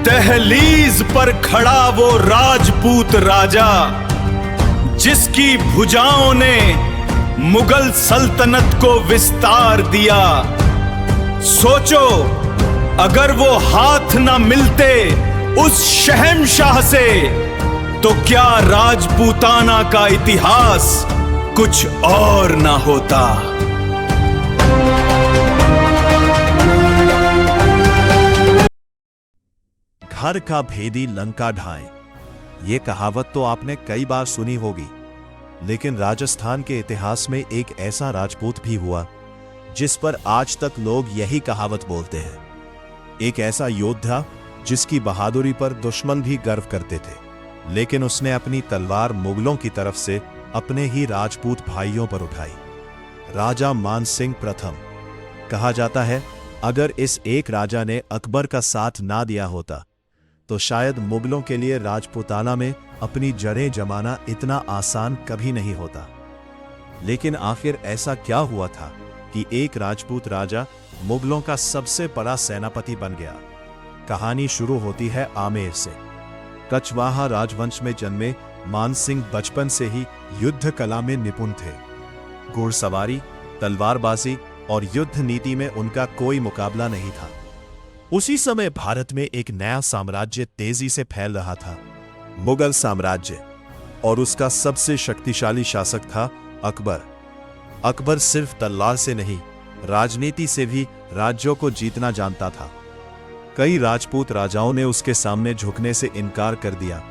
दहलीज पर खड़ा वो राजपूत राजा, जिसकी भुजाओं ने मुगल सल्तनत को विस्तार दिया। सोचो, अगर वो हाथ ना मिलते उस शहंशाह से, तो क्या राजपूताना का इतिहास कुछ और ना होता। घर का भेदी लंका ढाए, ये कहावत तो आपने कई बार सुनी होगी, लेकिन राजस्थान के इतिहास में एक ऐसा राजपूत भी हुआ जिस पर आज तक लोग यही कहावत बोलते हैं। एक ऐसा योद्धा जिसकी बहादुरी पर दुश्मन भी गर्व करते थे, लेकिन उसने अपनी तलवार मुगलों की तरफ से अपने ही राजपूत भाइयों पर उठाई। राजा मानसिंह प्रथम। कहा जाता है, अगर इस एक राजा ने अकबर का साथ ना दिया होता तो शायद मुगलों के लिए राजपूताना में अपनी जड़ें जमाना इतना आसान कभी नहीं होता। लेकिन आखिर ऐसा क्या हुआ था कि एक राजपूत राजा मुगलों का सबसे बड़ा सेनापति बन गया। कहानी शुरू होती है आमेर से। कछवाहा राजवंश में जन्मे मानसिंह बचपन से ही युद्ध कला में निपुण थे। घुड़सवारी, तलवारबाजी और युद्ध नीति में उनका कोई मुकाबला नहीं था। उसी समय भारत में एक नया साम्राज्य तेजी से फैल रहा था, मुगल साम्राज्य, और उसका सबसे शक्तिशाली शासक था अकबर। अकबर सिर्फ तलवार से नहीं, राजनीति से भी राज्यों को जीतना जानता था। कई राजपूत राजाओं ने उसके सामने झुकने से इनकार कर दिया,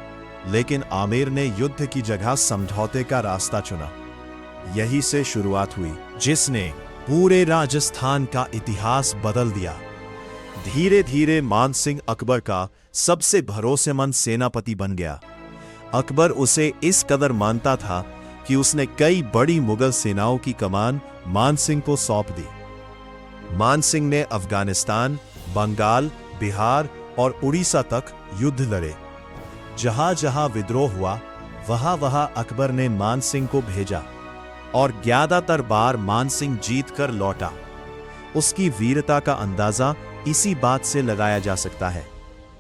लेकिन आमेर ने युद्ध की जगह समझौते का रास्ता चुना। यही से शुरुआत हुई जिसने पूरे राजस्थान का इतिहास बदल दिया। धीरे धीरे मानसिंह अकबर का सबसे भरोसेमंद सेनापति बन गया। अकबर उसे इस कदर मानता था कि उसने कई बड़ी मुगल सेनाओं की कमान मानसिंह को सौंप दी। मानसिंह ने अफगानिस्तान, बंगाल, बिहार और उड़ीसा तक युद्ध लड़े। जहां जहां विद्रोह हुआ, वहां वहां अकबर ने मानसिंह को भेजा और ज्यादातर बार मानसिंह जीत कर लौटा। उसकी वीरता का अंदाजा इसी बात से लगाया जा सकता है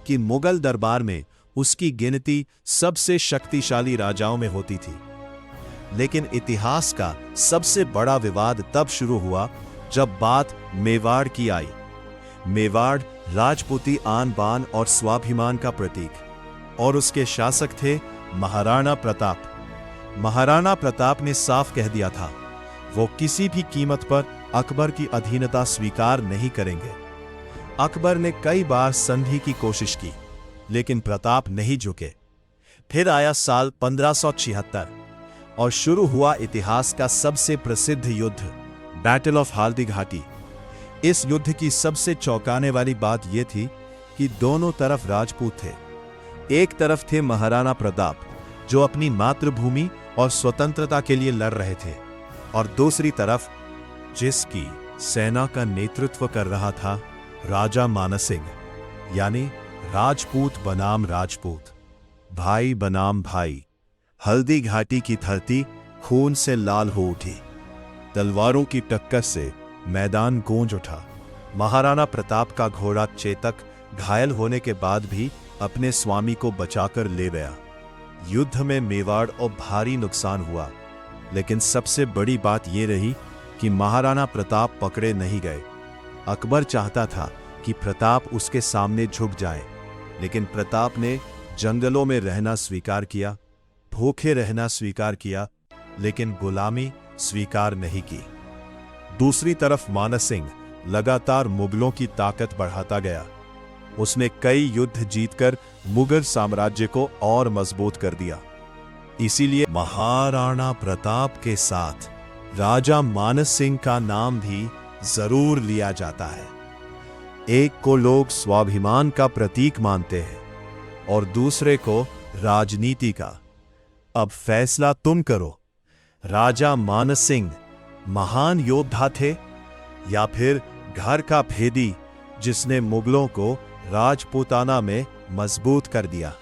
कि मुगल दरबार में उसकी गिनती सबसे शक्तिशाली राजाओं में होती थी। लेकिन इतिहास का सबसे बड़ा विवाद तब शुरू हुआ जब बात मेवाड़ की आई। मेवाड़ राजपूती आन बान और स्वाभिमान का प्रतीक, और उसके शासक थे महाराणा प्रताप। महाराणा प्रताप ने साफ कह दिया था, वो किसी भी कीमत पर अकबर की अधीनता स्वीकार नहीं करेंगे। अकबर ने कई बार संधि की कोशिश की, लेकिन प्रताप नहीं झुके। फिर आया साल 1576 और शुरू हुआ इतिहास का सबसे प्रसिद्ध युद्ध, बैटल ऑफ हल्दी घाटी। इस युद्ध की सबसे चौंकाने वाली बात यह थी कि दोनों तरफ राजपूत थे। एक तरफ थे महाराणा प्रताप, जो अपनी मातृभूमि और स्वतंत्रता के लिए लड़ रहे थे, और दूसरी तरफ जिसकी सेना का नेतृत्व कर रहा था राजा मानसिंह, यानी राजपूत बनाम राजपूत, भाई बनाम भाई। हल्दी घाटी की धरती खून से लाल हो उठी। तलवारों की टक्कर से मैदान गूंज उठा। महाराणा प्रताप का घोड़ा चेतक घायल होने के बाद भी अपने स्वामी को बचाकर ले गया। युद्ध में मेवाड़ और भारी नुकसान हुआ, लेकिन सबसे बड़ी बात यह रही कि महाराणा प्रताप पकड़े नहीं गए। अकबर चाहता था कि प्रताप उसके सामने झुक जाए, लेकिन प्रताप ने जंगलों में रहना स्वीकार किया, भूखे रहना स्वीकार किया, लेकिन गुलामी स्वीकार नहीं की। दूसरी तरफ मानसिंह लगातार मुगलों की ताकत बढ़ाता गया। उसने कई युद्ध जीतकर मुगल साम्राज्य को और मजबूत कर दिया। इसीलिए महाराणा प्रताप के साथ राजा मानसिंह का नाम भी जरूर लिया जाता है। एक को लोग स्वाभिमान का प्रतीक मानते हैं और दूसरे को राजनीति का। अब फैसला तुम करो, राजा मानसिंह महान योद्धा थे या फिर घर का भेदी जिसने मुगलों को राजपूताना में मजबूत कर दिया।